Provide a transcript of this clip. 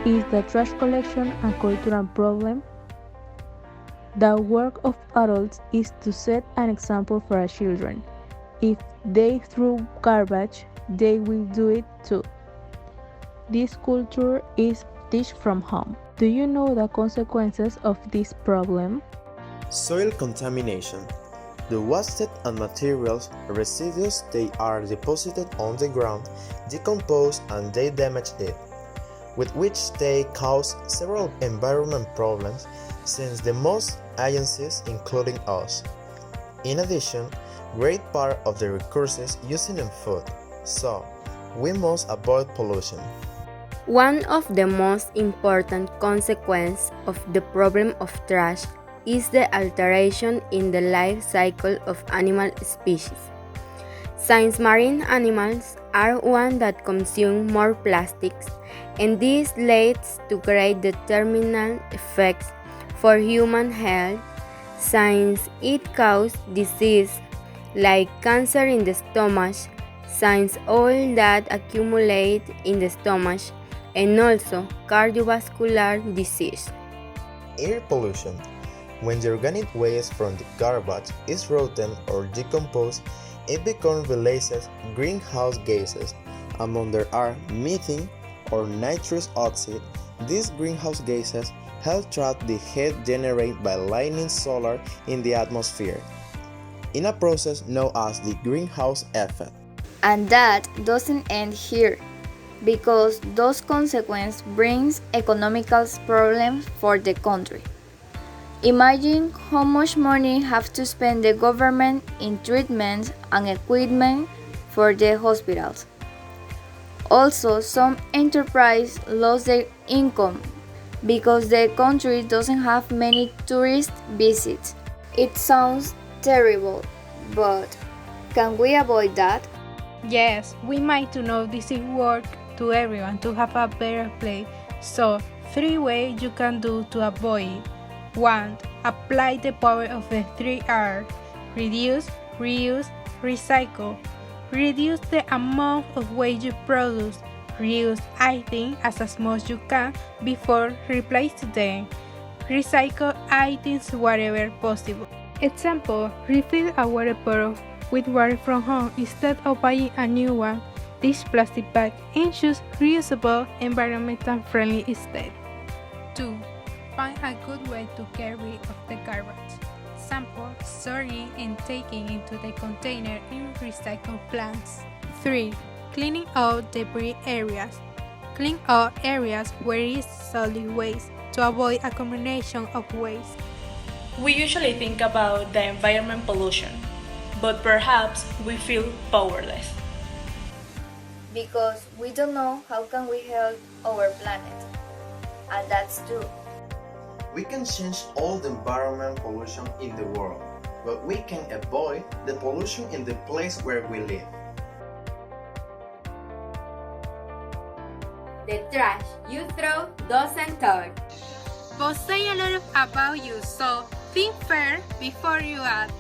Is the trash collection a cultural problem? The work of adults is to set an example for our children. If they throw garbage, they will do it too. This culture is taught from home. Do you know the consequences of this problem? Soil contamination. The wasted and materials residues they are deposited on the ground, decompose and they damage it, with which they cause several environment problems since the most agencies including us. In addition, great part of the resources used in food, so we must avoid pollution. One of the most important consequences of the problem of trash is the alteration in the life cycle of animal species. Since marine animals are one that consume more plastics, and this leads to great detrimental effects for human health, since it causes disease like cancer in the stomach, since all that accumulate in the stomach, and also cardiovascular disease. Air pollution. When the organic waste from the garbage is rotten or decomposed, it becomes releases greenhouse gases. Among there are methane or nitrous oxide. These greenhouse gases help trap the heat generated by lightning solar in the atmosphere, in a process known as the greenhouse effect. And that doesn't end here, because those consequences brings economical problems for the country. Imagine how much money have to spend the government in treatments and equipment for the hospitals. Also, some enterprises lost their income because the country doesn't have many tourist visits. It sounds terrible, but can we avoid that? Yes, we might to know this is work to everyone to have a better place. So, 3 ways you can do to avoid it. 1. Apply the power of the 3 R. Reduce, reuse, recycle. Reduce the amount of waste you produce. Reuse items as much as you can before replacing them. Recycle items wherever possible. Example, refill a water bottle with water from home instead of buying a new one. This plastic bag and choose reusable, environmental friendly instead. 2. Find a good way to get rid of the garbage. Example, sorting and taking into the container in recycle plants. 3. Cleaning out debris areas. Clean out areas where is solid waste to avoid accumulation of waste. We usually think about the environment pollution, but perhaps we feel powerless. Because we don't know how can we help our planet. And that's true. We can change all the environment pollution in the world, but we can avoid the pollution in the place where we live. The trash you throw doesn't talk. But say a lot about you, so think first before you act.